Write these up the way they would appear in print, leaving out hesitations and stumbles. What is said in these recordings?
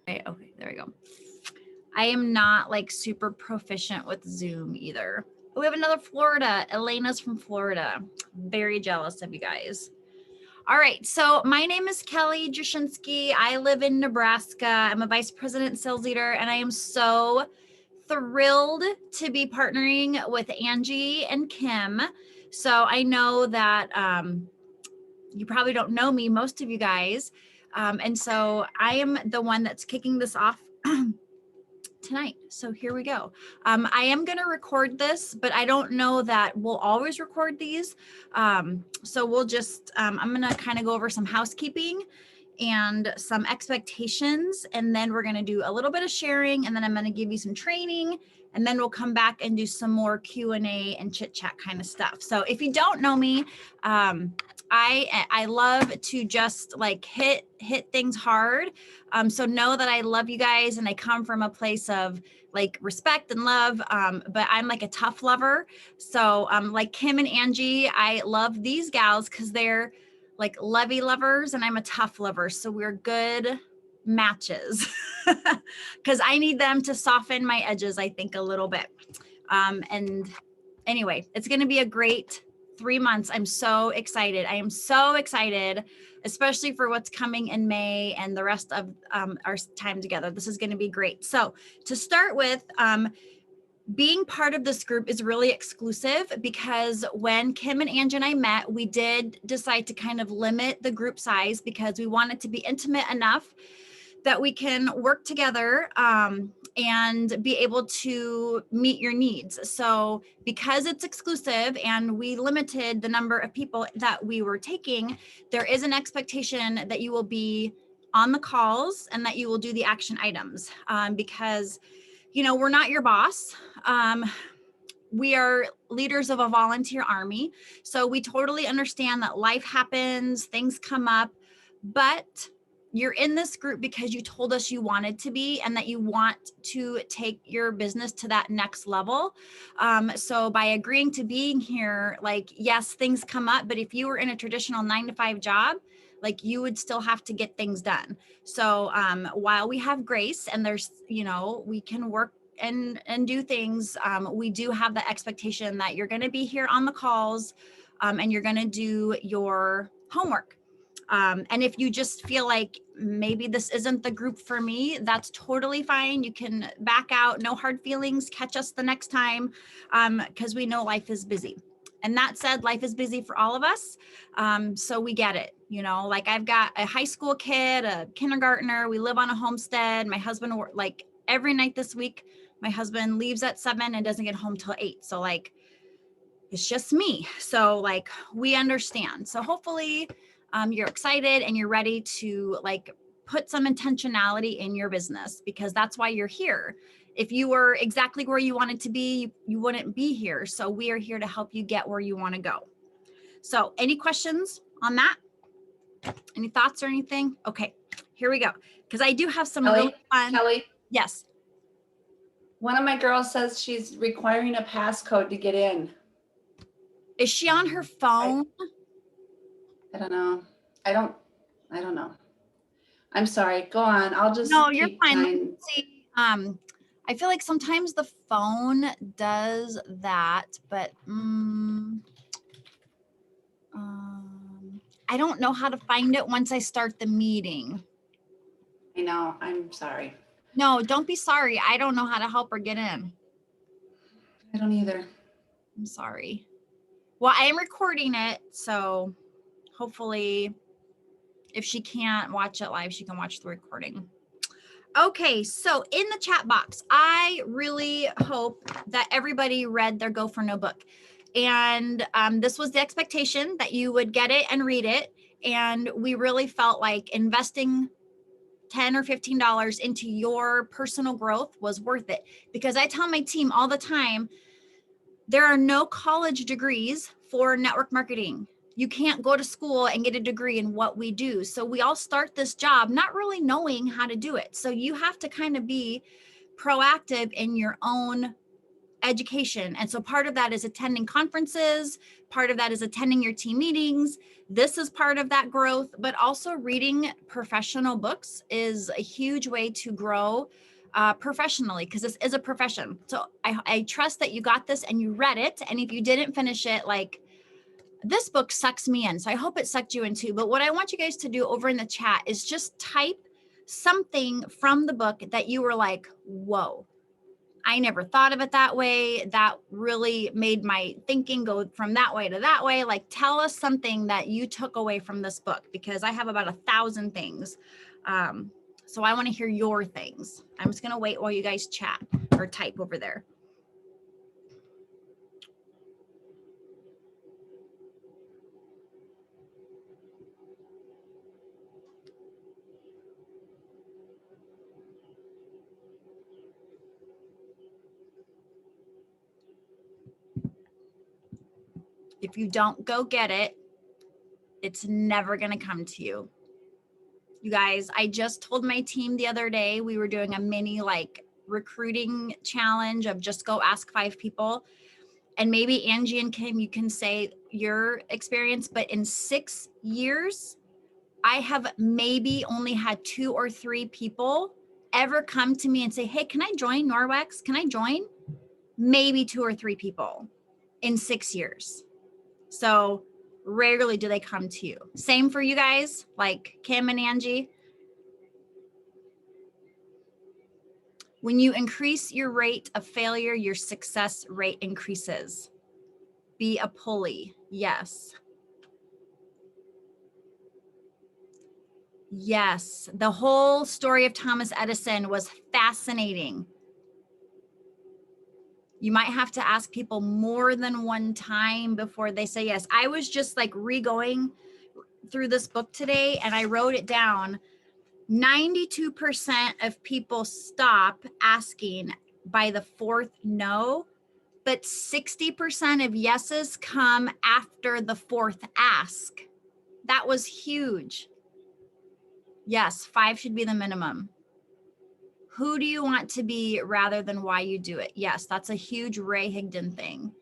Okay, there we go. I am not like super proficient with Zoom either. We have another Florida. Elena's from Florida. Very jealous of you guys. All right, so my name is Kelly Jashinsky. I live in Nebraska. I'm a vice president sales leader, and I am so thrilled to be partnering with Angie and Kim. So I know that you probably don't know me, most of you guys. And so I am the one that's kicking this off tonight. So here we go. I am going to record this, but I don't know that we'll always record these. So we'll just, I'm going to kind of go over some housekeeping and some expectations, and then we're going to do a little bit of sharing, and then I'm going to give you some training, and then we'll come back and do some more Q&A and chit chat kind of stuff. So if you don't know me, I love to just like hit things hard. So know that I love you guys, and I come from a place of like respect and love, but I'm like a tough lover. So like Kim and Angie, I love these gals because they're like lovey lovers, and I'm a tough lover. So we're good matches because I need them to soften my edges, I think, a little bit. And anyway, it's going to be a great 3 months. I'm so excited. I am so excited, especially for what's coming in May and the rest of our time together. This is going to be great. So to start with, being part of this group is really exclusive because when Kim and Angie and I met, we did decide to kind of limit the group size because we wanted to be intimate enough that we can work together and be able to meet your needs. So because it's exclusive and we limited the number of people that we were taking, there is an expectation that you will be on the calls and that you will do the action items because, you know, we're not your boss. We are leaders of a volunteer army. So we totally understand that life happens, things come up, but you're in this group because you told us you wanted to be and that you want to take your business to that next level. So by agreeing to being here, like, yes, things come up, but if you were in a traditional 9-to-5 job, like you would still have to get things done. So while we have grace and there's, you know, we can work and do things, we do have the expectation that you're going to be here on the calls and you're going to do your homework. And if you just feel like maybe this isn't the group for me, that's totally fine. You can back out, no hard feelings, catch us the next time, because we know life is busy. And that said, life is busy for all of us. So we get it. You know, like I've got a high school kid, a kindergartner, we live on a homestead. My husband, like every night this week, my husband leaves at 7 and doesn't get home till 8. So like, it's just me. So like, we understand. So hopefully you're excited and you're ready to like put some intentionality in your business because that's why you're here. If you were exactly where you wanted to be, you wouldn't be here. So we are here to help you get where you want to go. So any questions on that? Any thoughts or anything? Okay, here we go. Because I do have some really fun. Kelly? Yes. One of my girls says she's requiring a passcode to get in. Is she on her phone? I don't know. I don't know. I'm sorry. Go on. I'll just No, you're fine. Let me see. I feel like sometimes the phone does that, but I don't know how to find it once I start the meeting. I know. I'm sorry. No, don't be sorry. I don't know how to help her get in. I don't either. I'm sorry. Well, I am recording it, so hopefully if she can't watch it live, she can watch the recording. Okay, so in the chat box, I really hope that everybody read their Go for No book. And this was the expectation that you would get it and read it. And we really felt like investing $10 or $15 into your personal growth was worth it. Because I tell my team all the time, there are no college degrees for network marketing. You can't go to school and get a degree in what we do. So we all start this job not really knowing how to do it. So you have to kind of be proactive in your own education. And so part of that is attending conferences, part of that is attending your team meetings. This is part of that growth, but also reading professional books is a huge way to grow professionally, because this is a profession. So I trust that you got this and you read it. And if you didn't finish it, like, this book sucks me in. So I hope it sucked you in too. But what I want you guys to do over in the chat is just type something from the book that you were like, whoa, I never thought of it that way. That really made my thinking go from that way to that way. Like, tell us something that you took away from this book, because I have about 1,000 things. So I want to hear your things. I'm just going to wait while you guys chat or type over there. If you don't go get it, it's never going to come to you. You guys, I just told my team the other day, we were doing a mini like recruiting challenge of just go ask 5 people. And maybe Angie and Kim, you can say your experience, but in 6 years, I have maybe only had 2 or 3 people ever come to me and say, hey, can I join Norwex? Can I join? Maybe 2 or 3 people in 6 years. So rarely do they come to you. Same for you guys, like Kim and Angie. When you increase your rate of failure, your success rate increases. Be a pulley. Yes. Yes. The whole story of Thomas Edison was fascinating. You might have to ask people more than one time before they say yes. I was just like re-going through this book today and I wrote it down. 92% of people stop asking by the 4th no, but 60% of yeses come after the 4th ask. That was huge. Yes, 5 should be the minimum. Who do you want to be rather than why you do it? Yes, that's a huge Ray Higdon thing.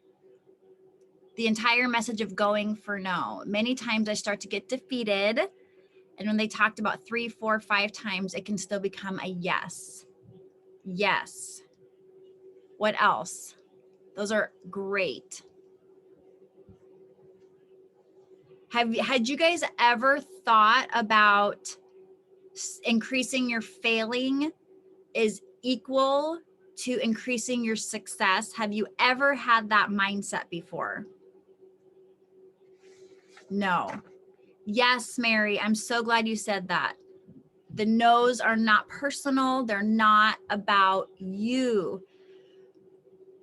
The entire message of going for no. Many times I start to get defeated. And when they talked about 3, 4, 5 times, it can still become a yes. Yes. What else? Those are great. Had you guys ever thought about increasing your failing is equal to increasing your success? Have you ever had that mindset before? No. Yes, Mary, I'm so glad you said that. The no's are not personal. They're not about you.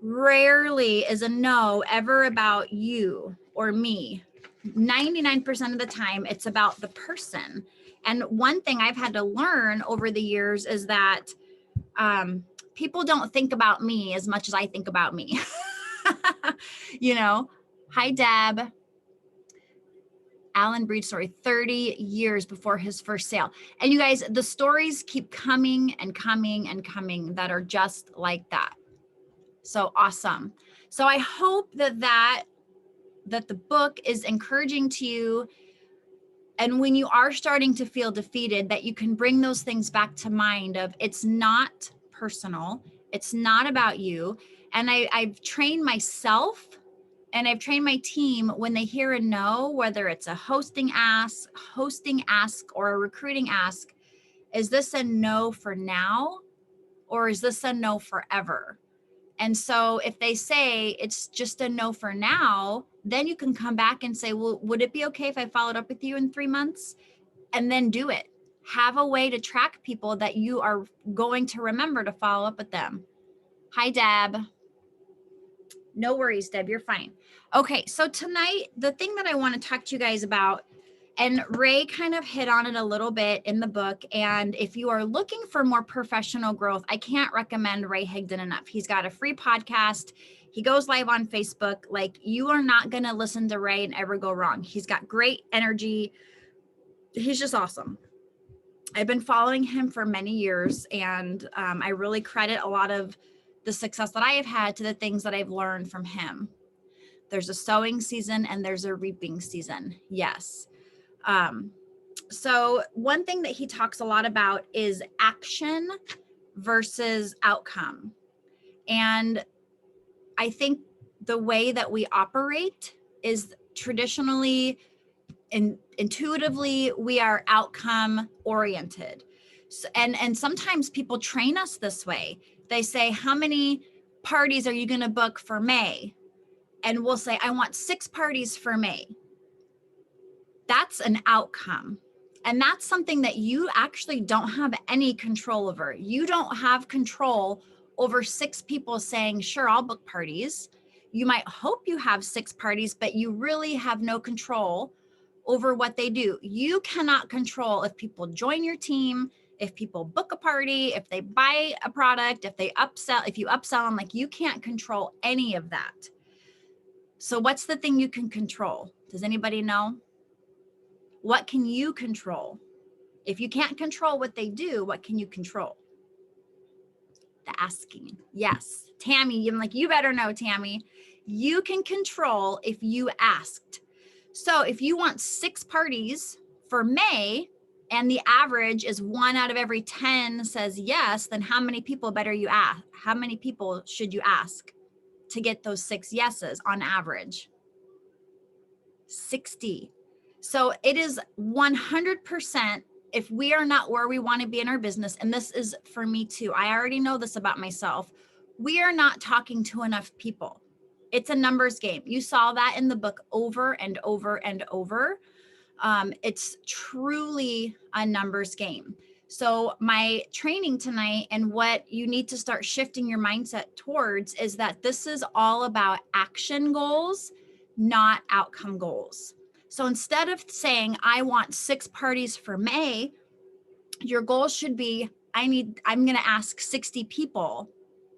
Rarely is a no ever about you or me. 99% of the time, it's about the person. And one thing I've had to learn over the years is that people don't think about me as much as I think about me. You know, hi, Deb. Alan Breed story, 30 years before his first sale. And you guys, the stories keep coming and coming and coming that are just like that. So awesome. So I hope that the book is encouraging to you. And when you are starting to feel defeated, that you can bring those things back to mind of it's not personal. It's not about you. And I've trained myself and I've trained my team when they hear a no, whether it's a hosting ask or a recruiting ask, is this a no for now? Or is this a no forever? And so if they say it's just a no for now, then you can come back and say, well, would it be okay if I followed up with you in 3 months? And then do it. Have a way to track people that you are going to remember to follow up with them. Hi, Deb. No worries, Deb, you're fine. Okay, so tonight, the thing that I want to talk to you guys about, and Ray kind of hit on it a little bit in the book. And if you are looking for more professional growth, I can't recommend Ray Higdon enough. He's got a free podcast. He goes live on Facebook. Like, you are not going to listen to Ray and ever go wrong. He's got great energy. He's just awesome. I've been following him for many years, and I really credit a lot of the success that I have had to the things that I've learned from him. There's a sowing season and there's a reaping season. Yes. So one thing that he talks a lot about is action versus outcome. And I think the way that we operate is traditionally and intuitively we are outcome oriented. So, and sometimes people train us this way. They say, how many parties are you going to book for May? And we'll say, I want 6 parties for May. That's an outcome. And that's something that you actually don't have any control over. You don't have control over 6 people saying, sure, I'll book parties. You might hope you have 6 parties, but you really have no control over what they do. You cannot control if people join your team, if people book a party, if they buy a product, if they upsell, if you upsell them, like you can't control any of that. So what's the thing you can control? Does anybody know? What can you control? If you can't control what they do, what can you control? The asking. Yes. Tammy, I'm like, you better know, Tammy. You can control if you asked. So if you want 6 parties for May and the average is 1 out of every 10 says yes, then how many people better you ask? How many people should you ask to get those 6 yeses on average? 60. So it is 100%. If we are not where we want to be in our business, and this is for me too, I already know this about myself, we are not talking to enough people. It's a numbers game. You saw that in the book over and over and over. It's truly a numbers game. So my training tonight and what you need to start shifting your mindset towards is that this is all about action goals, not outcome goals. So instead of saying, I want 6 parties for May, your goal should be, I'm going to ask 60 people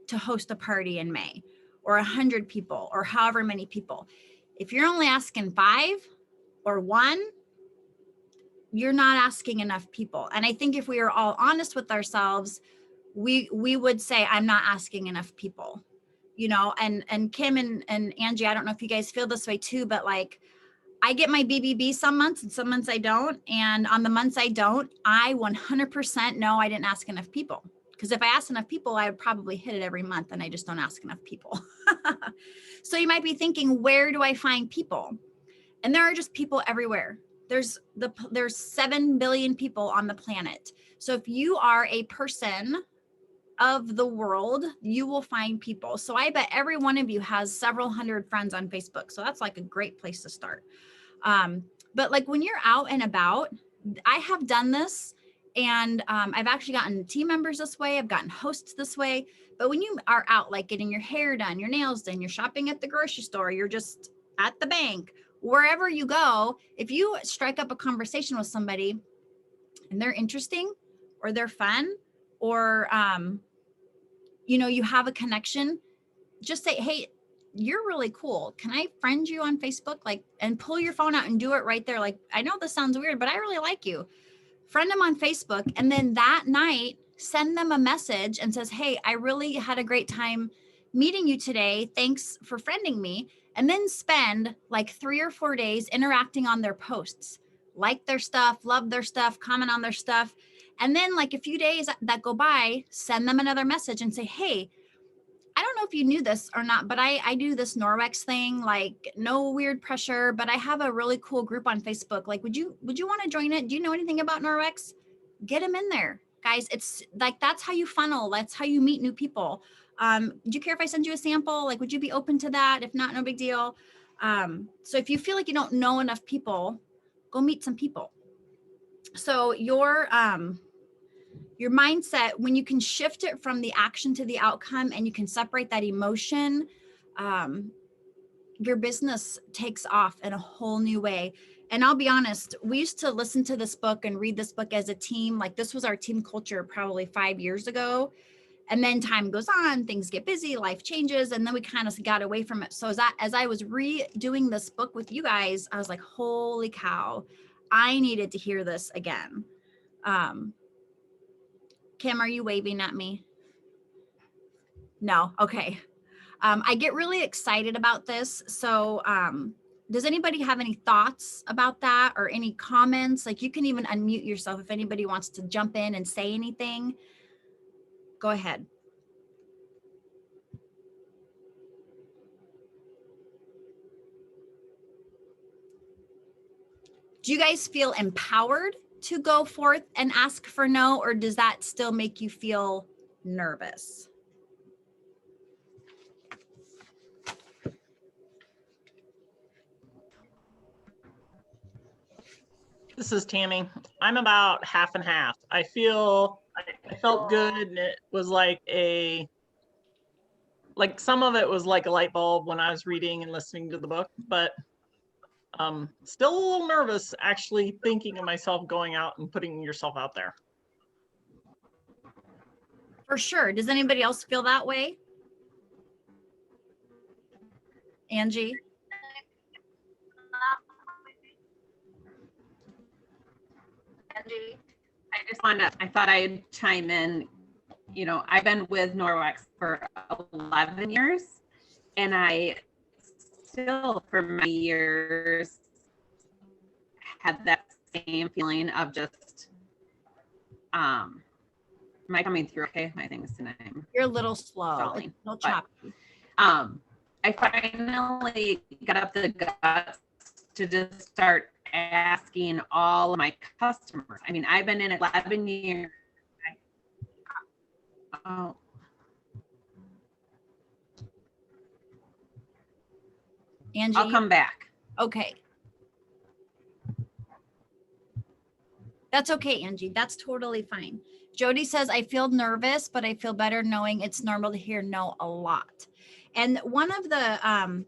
to host a party in May, or 100 people, or however many people. If you're only asking 5 or 1, you're not asking enough people. And I think if we are all honest with ourselves, we would say, I'm not asking enough people, you know, and Kim and Angie, I don't know if you guys feel this way too, but like, I get my BBB some months and some months I don't. And on the months I don't, I 100% know I didn't ask enough people. Because if I asked enough people, I would probably hit it every month, and I just don't ask enough people. So you might be thinking, where do I find people? And there are just people everywhere. There's 7 billion people on the planet. So if you are a person of the world, you will find people. So I bet every one of you has several hundred friends on Facebook. So that's like a great place to start. But like when you're out and about, I have done this, and I've actually gotten team members this way. I've gotten hosts this way. But when you are out, like getting your hair done, your nails done, you're shopping at the grocery store, you're just at the bank, wherever you go, if you strike up a conversation with somebody and they're interesting or they're fun, or, you know, you have a connection, just say, hey, you're really cool. Can I friend you on Facebook? Like, and pull your phone out and do it right there. Like, I know this sounds weird, but I really like you. Friend them on Facebook. And then that night, send them a message and says, hey, I really had a great time meeting you today. Thanks for friending me. And then spend like 3 or 4 days interacting on their posts, like their stuff, love their stuff, comment on their stuff. And then like a few days that go by, send them another message and say, hey, I don't know if you knew this or not, but I do this Norwex thing, like no weird pressure, but I have a really cool group on Facebook. Like, would you want to join it? Do you know anything about Norwex? Get them in there, guys. It's like, that's how you funnel. That's how you meet new people. Do you care if I send you a sample? Like, would you be open to that? If not, no big deal. So if you feel like you don't know enough people, go meet some people. So your mindset, when you can shift it from the action to the outcome and you can separate that emotion, your business takes off in a whole new way. And I'll be honest, we used to listen to this book and read this book as a team. Like this was our team culture probably 5 years ago. And then time goes on, things get busy, life changes, and then we kind of got away from it. So as I was redoing this book with you guys, I was like, holy cow, I needed to hear this again. Kim, are you waving at me? No. Okay. I get really excited about this. So, does anybody have any thoughts about that or any comments? Like you can even unmute yourself if anybody wants to jump in and say anything. Go ahead. Do you guys feel empowered to go forth and ask for no, or does that still make you feel nervous? This is Tammy. I'm about half and half. I felt good, and it was like some of it was like a light bulb when I was reading and listening to the book, but still a little nervous actually thinking of myself going out and putting yourself out there. For sure. Does anybody else feel that way? Angie? I thought I'd chime in. You know, I've been with Norwex for 11 years, and I still, for many years, had that same feeling of just, am I coming through okay? My thing's tonight. You're a little slow. Stalling, No choppy. I finally got up the guts to just start asking all of my customers. I mean, I've been in 11 years. Oh. Angie, I'll come back. Okay. That's okay, Angie. That's totally fine. Jody says, I feel nervous, but I feel better knowing it's normal to hear no a lot. And one of the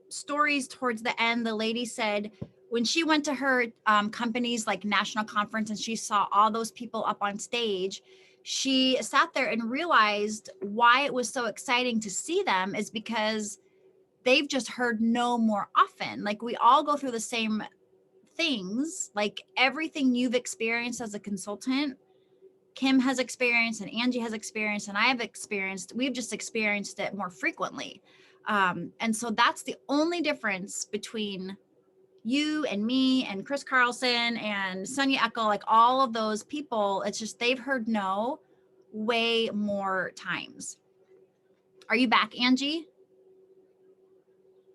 stories towards the end, the lady said when she went to her company's like national conference and she saw all those people up on stage, she sat there and realized why it was so exciting to see them is because they've just heard no more often. Like we all go through the same things, like everything you've experienced as a consultant, Kim has experienced and Angie has experienced and I have experienced, we've just experienced it more frequently. And so that's the only difference between you and me and Chris Carlson and Sonia Eckel, like all of those people, it's just they've heard no way more times. Are you back, Angie?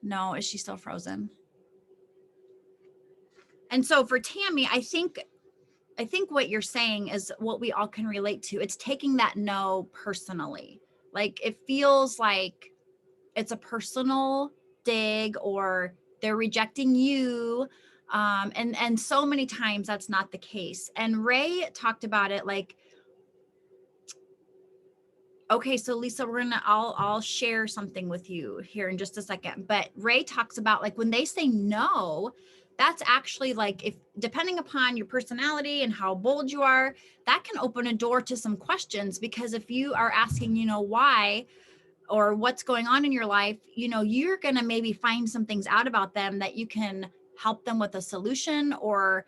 No, is she still frozen? And so for Tammy, I think what you're saying is what we all can relate to. It's taking that no personally. Like it feels like it's a personal dig or they're rejecting you. And so many times that's not the case. And Ray talked about it like, okay, so Lisa, I'll share something with you here in just a second. But Ray talks about like when they say no, that's actually like if depending upon your personality and how bold you are, that can open a door to some questions because if you are asking, why or what's going on in your life, you're going to maybe find some things out about them that you can help them with a solution or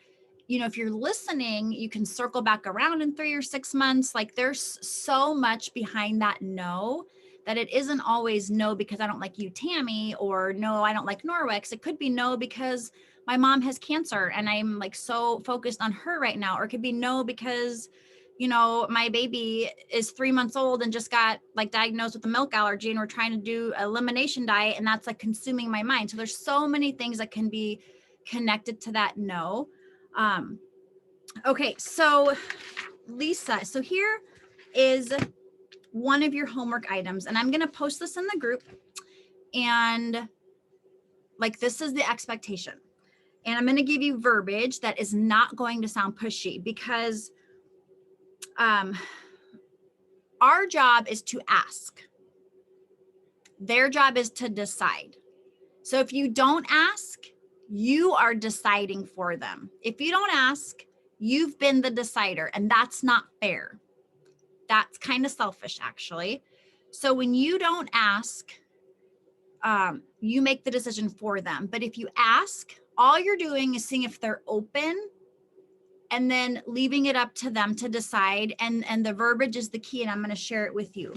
if you're listening, you can circle back around in 3 or 6 months. Like there's so much behind that no, that it isn't always no because I don't like you, Tammy, or no, I don't like Norwex. It could be no because my mom has cancer and I'm like so focused on her right now. Or it could be no because, my baby is 3 months old and just got like diagnosed with a milk allergy and we're trying to do an elimination diet and that's like consuming my mind. So there's so many things that can be connected to that no. Okay, so Lisa, so here is one of your homework items, and I'm going to post this in the group. And like, this is the expectation. And I'm going to give you verbiage that is not going to sound pushy because our job is to ask. Their job is to decide. So if you don't ask, you are deciding for them. If you don't ask, you've been the decider, and that's not fair. That's kind of selfish, actually. So when you don't ask, you make the decision for them. But if you ask, all you're doing is seeing if they're open and then leaving it up to them to decide. And the verbiage is the key, and I'm going to share it with you.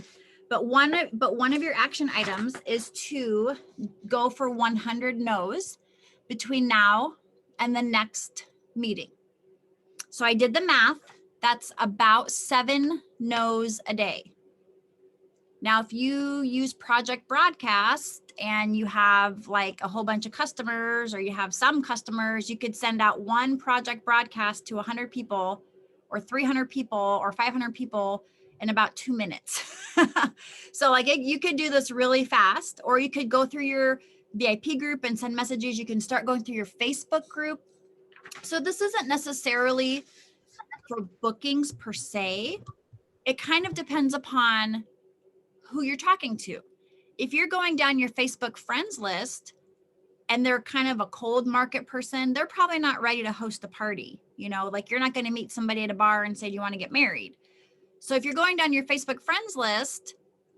But one of your action items is to go for 100 no's between now and the next meeting. So I did the math. That's about 7 no's a day. Now, if you use Project Broadcast and you have like a whole bunch of customers, or you have some customers, you could send out one Project Broadcast to 100 people or 300 people or 500 people in about 2 minutes. So like you could do this really fast, or you could go through your VIP group and send messages. You can start going through your Facebook group. So this isn't necessarily for bookings per se. It kind of depends upon who you're talking to. If you're going down your Facebook friends list and they're kind of a cold market person, they're probably not ready to host a party. You know, like you're not going to meet somebody at a bar and say, do you want to get married? So if you're going down your Facebook friends list,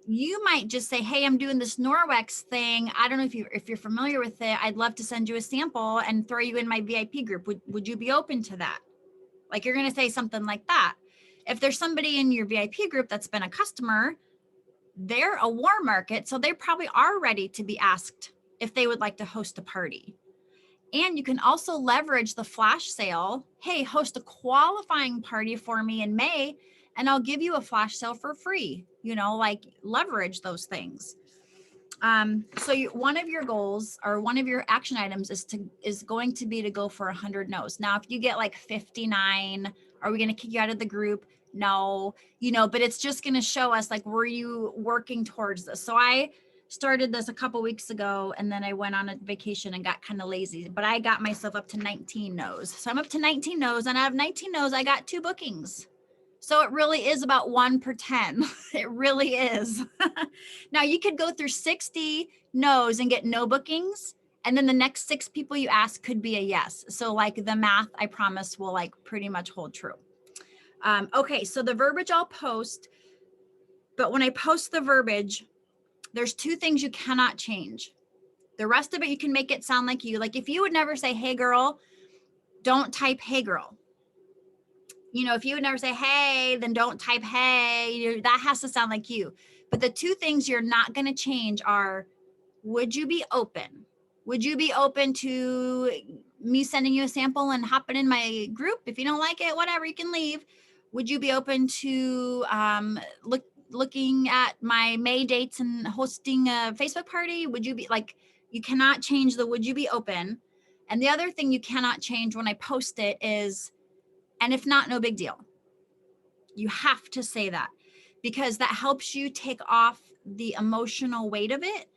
you might just say, hey, I'm doing this Norwex thing. I don't know if you're familiar with it. I'd love to send you a sample and throw you in my VIP group. Would you be open to that? Like you're going to say something like that. If there's somebody in your VIP group that's been a customer, they're a warm market, so they probably are ready to be asked if they would like to host a party. And you can also leverage the flash sale. Hey, host a qualifying party for me in May, and I'll give you a flash sale for free. You know, like leverage those things. So one of your goals or one of your action items is going to be to go for 100 no's. Now, if you get like 59, are we going to kick you out of the group? No, you know, but it's just going to show us like, were you working towards this? So I started this a couple weeks ago, and then I went on a vacation and got kind of lazy, but I got myself up to 19 no's. So I'm up to 19 no's, and out of 19 no's, I got 2 bookings. So it really is about 1 per 10. It really is. Now you could go through 60 no's and get no bookings. And then the next 6 people you ask could be a yes. So like the math, I promise, will like pretty much hold true. Okay, so the verbiage I'll post, but when I post the verbiage, there's 2 things you cannot change. The rest of it, you can make it sound like you. Like if you would never say, hey girl, don't type hey girl. You know, if you would never say, hey, then don't type, hey, that has to sound like you. But the 2 things you're not going to change are, would you be open? Would you be open to me sending you a sample and hopping in my group? If you don't like it, whatever, you can leave. Would you be open to looking at my May dates and hosting a Facebook party? Would you be like, you cannot change the would you be open. And the other thing you cannot change when I post it is, and if not, no big deal. You have to say that because that helps you take off the emotional weight of it.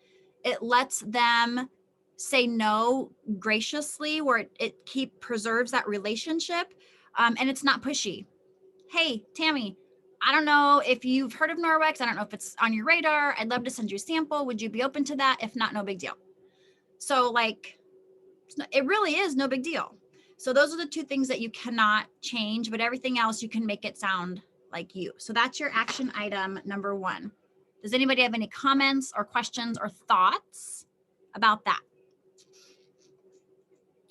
It lets them say no graciously, where it preserves that relationship. And it's not pushy. Hey, Tammy, I don't know if you've heard of Norwex. I don't know if it's on your radar. I'd love to send you a sample. Would you be open to that? If not, no big deal. So like, it really is no big deal. So those are the 2 things that you cannot change, but everything else you can make it sound like you. So that's your action item number 1. Does anybody have any comments or questions or thoughts about that?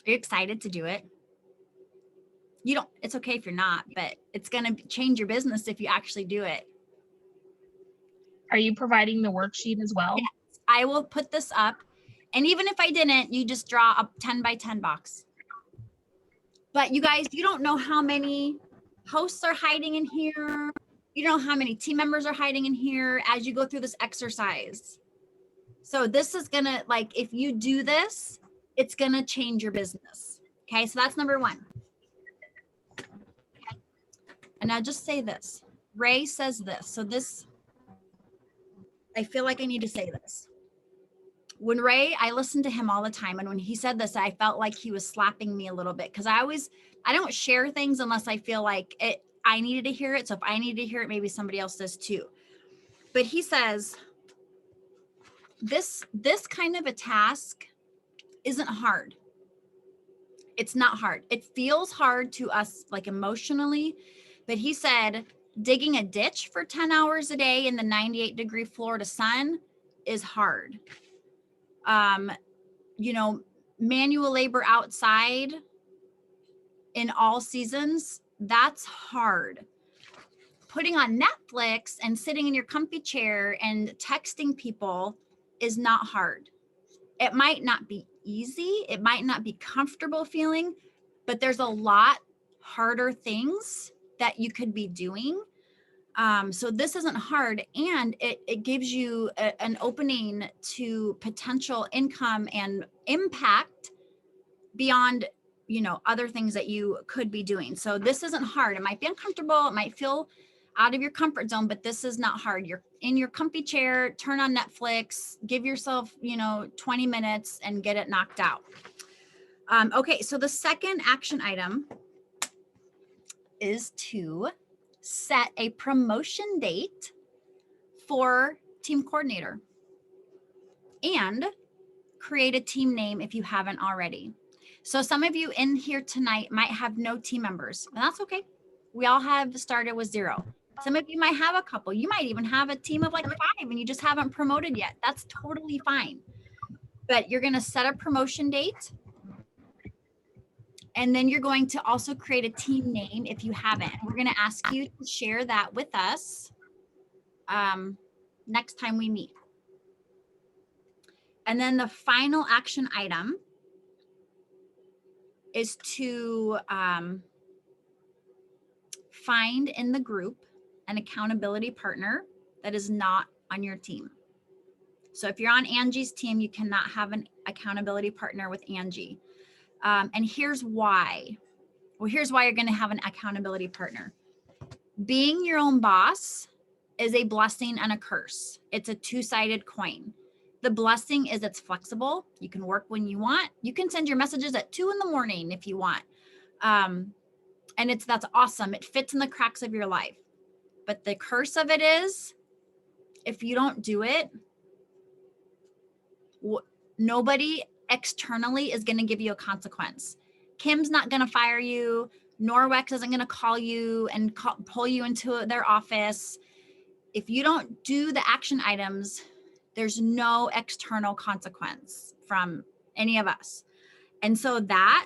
Are you excited to do it? You don't, it's okay if you're not, but it's going to change your business if you actually do it. Are you providing the worksheet as well? Yes, I will put this up. And even if I didn't, you just draw a 10 by 10 box. But you guys, you don't know how many hosts are hiding in here. You don't know how many team members are hiding in here as you go through this exercise. So this is going to, like, if you do this, it's going to change your business. Okay, so that's number 1. And I'll just say this. Ray says this. So this, I feel like I need to say this. When I listen to him all the time. And when he said this, I felt like he was slapping me a little bit because I don't share things unless I feel like I needed to hear it. So if I needed to hear it, maybe somebody else does too. But he says, this kind of a task isn't hard. It's not hard. It feels hard to us, like emotionally, but he said, digging a ditch for 10 hours a day in the 98-degree Florida sun is hard. You know, manual labor outside in all seasons, that's hard. putting on Netflix and sitting in your comfy chair and texting people is not hard. It might not be easy. It might not be comfortable feeling, but there's a lot harder things that you could be doing. So this isn't hard, and it gives you an opening to potential income and impact beyond, you know, other things that you could be doing. So this isn't hard. It might be uncomfortable. It might feel out of your comfort zone, but this is not hard. You're in your comfy chair, turn on Netflix, give yourself, you know, 20 minutes and get it knocked out. Okay, so the second action item is to set a promotion date for team coordinator and create a team name if you haven't already. So some of you in here tonight might have no team members, and that's okay. We all have started with 0. Some of you might have a couple. You might even have a team of like 5 and you just haven't promoted yet. That's totally fine. But you're going to set a promotion date. And then you're going to also create a team name if you haven't. We're going to ask you to share that with us next time we meet. And then the final action item is to find in the group an accountability partner that is not on your team. So if you're on Angie's team, you cannot have an accountability partner with Angie. And here's why. Well, here's why you're going to have an accountability partner. Being your own boss is a blessing and a curse. It's a two-sided coin. The blessing is it's flexible. You can work when you want. You can send your messages at 2 a.m. if you want. And that's awesome. It fits in the cracks of your life. But the curse of it is, if you don't do it, nobody externally is going to give you a consequence. Kim's not going to fire you. Norwex isn't going to call you and pull you into their office. If you don't do the action items, there's no external consequence from any of us. And so that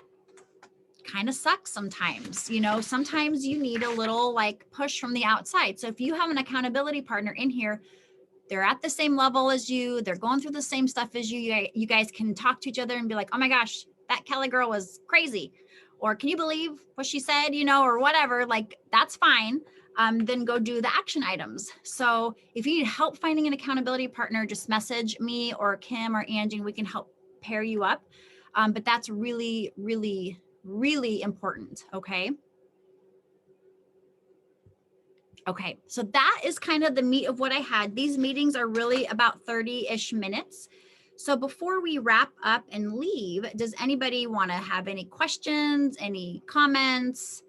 kind of sucks sometimes. You know, sometimes you need a little like push from the outside. So if you have an accountability partner in here, they're at the same level as you, they're going through the same stuff as you, you guys can talk to each other and be like, oh my gosh, that Kelly girl was crazy. Or can you believe what she said, you know, or whatever, like that's fine. Then go do the action items. So if you need help finding an accountability partner, just message me or Kim or Angie, and we can help pair you up. But that's really, really, really important. Okay. Okay. So that is kind of the meat of what I had. These meetings are really about 30-ish minutes. So before we wrap up and leave, does anybody want to have any questions, any comments,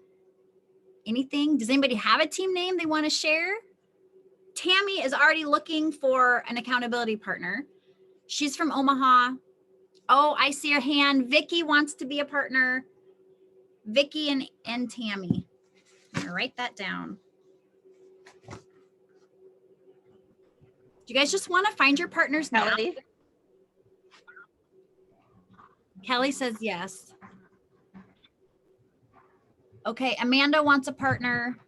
anything? Does anybody have a team name they want to share? Tammy is already looking for an accountability partner. She's from Omaha. Oh, I see her hand. Vicky wants to be a partner. Vicky and Tammy. I'm gonna write that down. Do you guys just want to find your partners now? Kelly, Kelly says yes. Okay, Amanda wants a partner.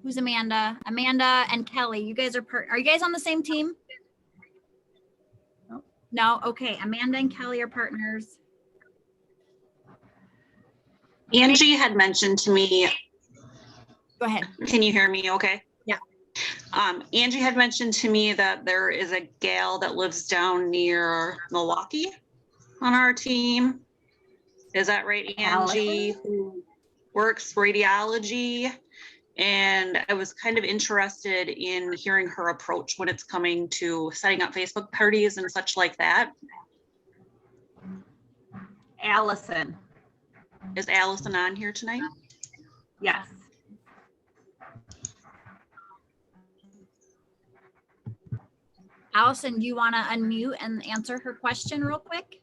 Who's Amanda? Amanda and Kelly. You guys are you guys on the same team? No? Okay, Amanda and Kelly are partners. Angie had mentioned to me, Go ahead. can you hear me okay? Yeah. Angie had mentioned to me that there is a gal that lives down near Milwaukee on our team. Is that right, Angie? Who works radiology. And I was kind of interested in hearing her approach when it's coming to setting up Facebook parties and such like that. Allison. Is Allison on here tonight? Yes. Allison, do you want to unmute and answer her question real quick?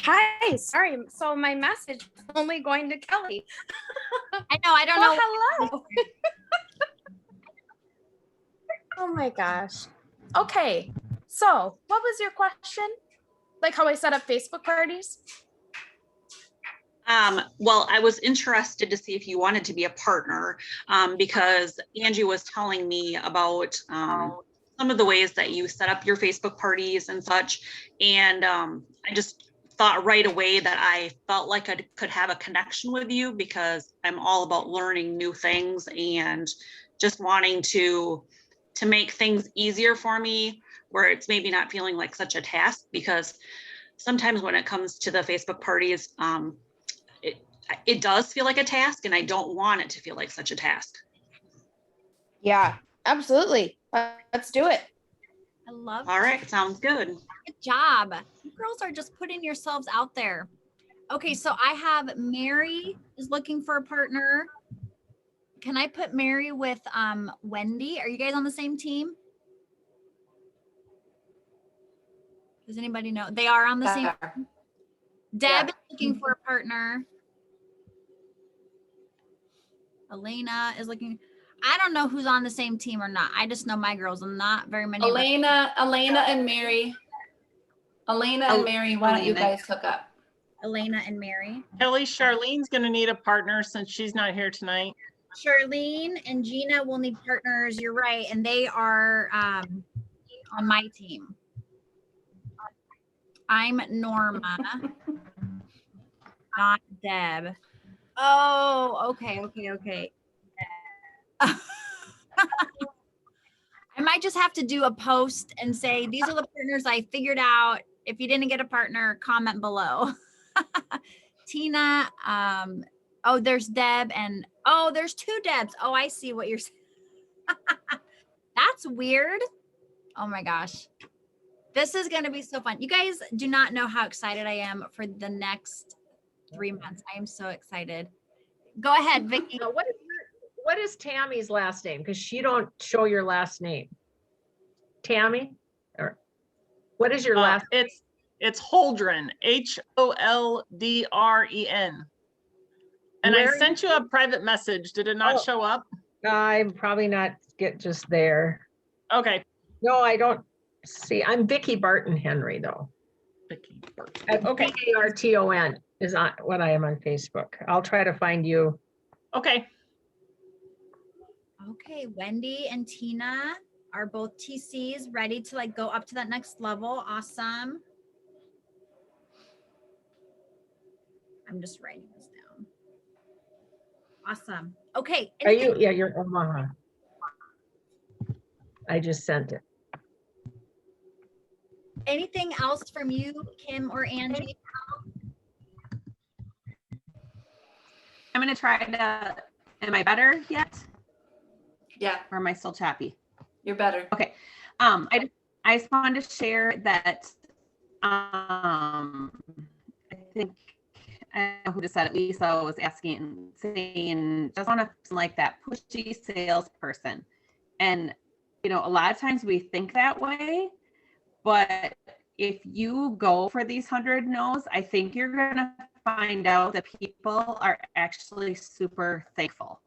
Hi, sorry. So my message is only going to Kelly. I know, I don't Well, know. hello. Oh my gosh. Okay. So what was your question? Like how I set up Facebook parties? Well, I was interested to see if you wanted to be a partner, because Angie was telling me about some of the ways that you set up your Facebook parties and such. And I just thought right away that I felt like I could have a connection with you, because I'm all about learning new things and just wanting to make things easier for me, where it's maybe not feeling like such a task. Because sometimes when it comes to the Facebook parties, it does feel like a task, and I don't want it to feel like such a task. Yeah, absolutely. Let's do it. I love All right, sounds good. Good job. You girls are just putting yourselves out there. Okay, so I have Mary is looking for a partner. Can I put Mary with Wendy? Are you guys on the same team? Does anybody know? They are on the same. Deb is looking for a partner. Elena is looking. I don't know who's on the same team or not. I just know my girls and not very many. Elena and Mary. Elena and Mary, why don't you guys hook up? Elena and Mary. Kelly, Charlene's gonna need a partner since she's not here tonight. Charlene and Gina will need partners. You're right. And they are on my team. I'm Norma, not Deb. Oh, okay. I might just have to do a post and say, these are the partners I figured out. If you didn't get a partner, comment below. Tina, oh, there's Deb and, oh, there's two Debs. Oh, I see what you're saying. That's weird. Oh my gosh. This is going to be so fun. You guys do not know how excited I am for the next 3 months. I am so excited. Go ahead, Vicki. Now, what is Tammy's last name? Because you don't show your last name. Tammy? Or what is your last? It's Holdren, Holdren. And I sent you a private message. Did it not show up? I'm probably not just there. Okay. No, I don't see. I'm Vicki Barton Henry though. Vicki Barton. Okay. Barton is on what I am on Facebook. I'll try to find you. Okay. Okay, Wendy and Tina are both TCs ready to like go up to that next level. Awesome. I'm just writing this down. Awesome. Okay. Are you? Yeah, you're Omaha. I just sent it. Anything else from you, Kim or Angie? I'm going to try to, am I better yet? Yeah, Or am I still choppy? you're better. Okay. I just wanted to share that I think I don't know who just said it. Lisa was asking, saying, just want to like that pushy salesperson. And you know, a lot of times we think that way, but if you go for these 100 no's, I think you're gonna find out that people are actually super thankful.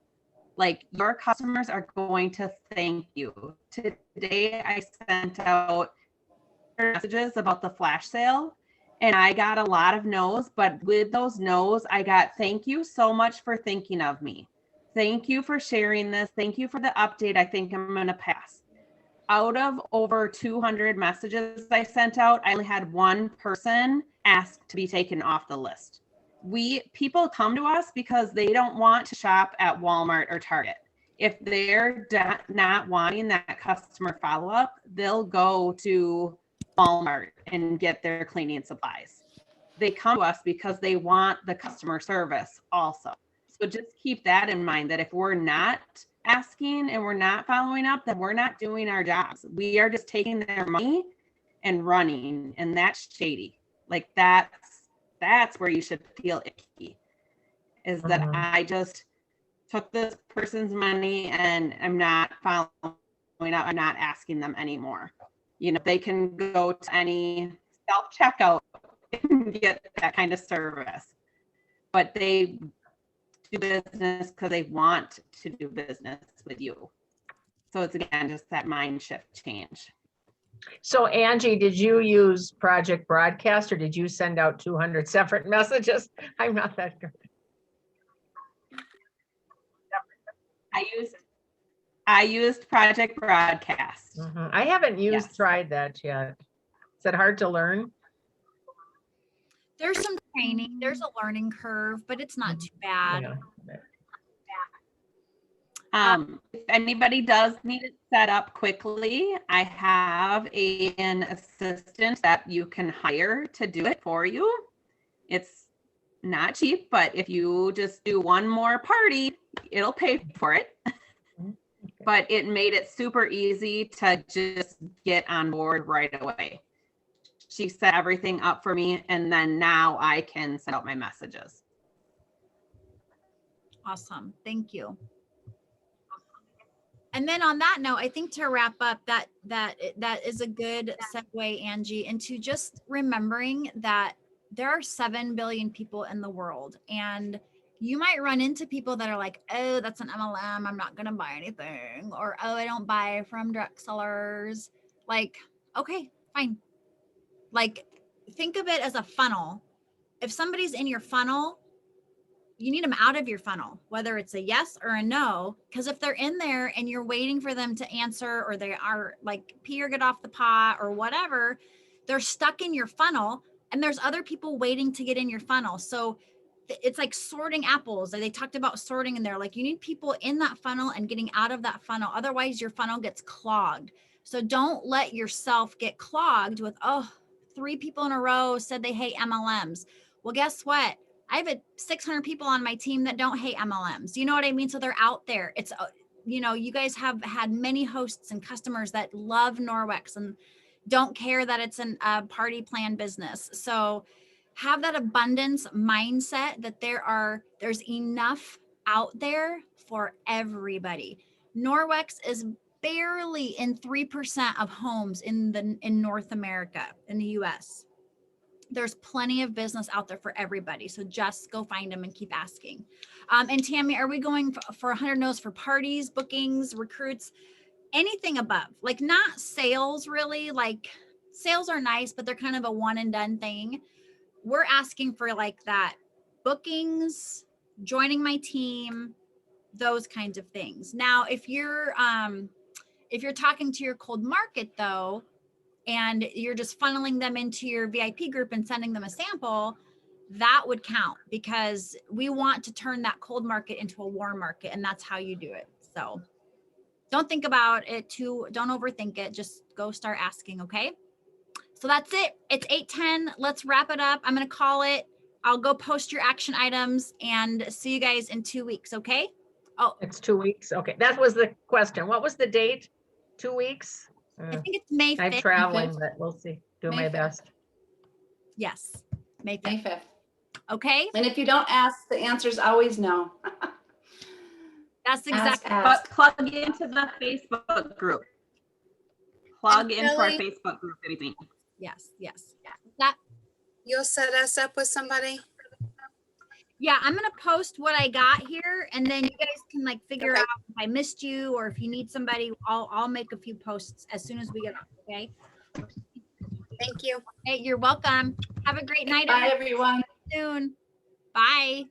Like your customers are going to thank you. Today, I sent out messages about the flash sale and I got a lot of no's, but with those no's, I got thank you so much for thinking of me. Thank you for sharing this. Thank you for the update. I think I'm going to pass. Out of over 200 messages I sent out, I only had one person ask to be taken off the list. People come to us because they don't want to shop at Walmart or Target. If they're not wanting that customer follow-up, they'll go to Walmart and get their cleaning supplies. They come to us because they want the customer service also. So just keep that in mind, that if we're not asking and we're not following up, then we're not doing our jobs. We are just taking their money and running, and that's shady. Like that's where you should feel icky, is that I just took this person's money and I'm not following up. I'm not asking them anymore. You know, they can go to any self-checkout and get that kind of service, but they do business because they want to do business with you. So it's again, just that mind shift change. So Angie, did you use Project Broadcast or did you send out 200 separate messages? I'm not that good. I used Project Broadcast. Mhm. I haven't Yes. tried that yet. Is it hard to learn? There's some training, there's a learning curve, but it's not too bad. Yeah. If anybody does need it set up quickly, I have an assistant that you can hire to do it for you. It's not cheap, but if you just do one more party, it'll pay for it. But it made it super easy to just get on board right away. She set everything up for me, and then now I can send out my messages. Awesome. Thank you. And then on that note, I think to wrap up, that is a good segue, Angie, into just remembering that there are 7 billion people in the world, and you might run into people that are like, oh, that's an MLM, I'm not gonna buy anything, or oh, I don't buy from direct sellers. Like, okay, fine. Like, think of it as a funnel. If somebody's in your funnel, you need them out of your funnel, whether it's a yes or a no, because if they're in there and you're waiting for them to answer, or they are like pee or get off the pot or whatever, they're stuck in your funnel, and there's other people waiting to get in your funnel. So it's like sorting apples. They talked about sorting in there. Like, you need people in that funnel and getting out of that funnel. Otherwise your funnel gets clogged. So don't let yourself get clogged with, oh, 3 people in a row said they hate MLMs. Well, guess what? I have 600 people on my team that don't hate MLMs. You know what I mean? So they're out there. It's, you know, you guys have had many hosts and customers that love Norwex and don't care that it's a party plan business. So have that abundance mindset that there's enough out there for everybody. Norwex is barely in 3% of homes in North America, in the US. There's plenty of business out there for everybody. So just go find them and keep asking. And Tammy, are we going for 100 no's for parties, bookings, recruits, anything above? Like, not sales really. Like, sales are nice, but they're kind of a one and done thing. We're asking for like that, bookings, joining my team, those kinds of things. Now, if you're talking to your cold market though, and you're just funneling them into your VIP group and sending them a sample, that would count, because we want to turn that cold market into a warm market, and that's how you do it. So don't think about it don't overthink it. Just go start asking, okay? So that's it. It's 8:10. Let's wrap it up. I'm going to call it. I'll go post your action items and see you guys in 2 weeks, okay? Oh, It's 2 weeks. Okay, that was the question. What was the date? 2 weeks? I think it's May 5th. I'm traveling, but we'll see. Do May my 5th. best. Yes, May 5th. May 5th. Okay, And if you don't ask, the answer's always no. that's exactly. Ask. But plug into the Facebook group. Plug into our Kelly? Facebook group, anything. Yes. That, You'll set us up with somebody? yeah, I'm going to post what I got here, and then you guys can like figure Okay. out if I missed you or if you need somebody. I'll make a few posts as soon as we get off, okay? Thank you. Hey, you're welcome. Have a great night. Bye, everyone. Soon. Bye.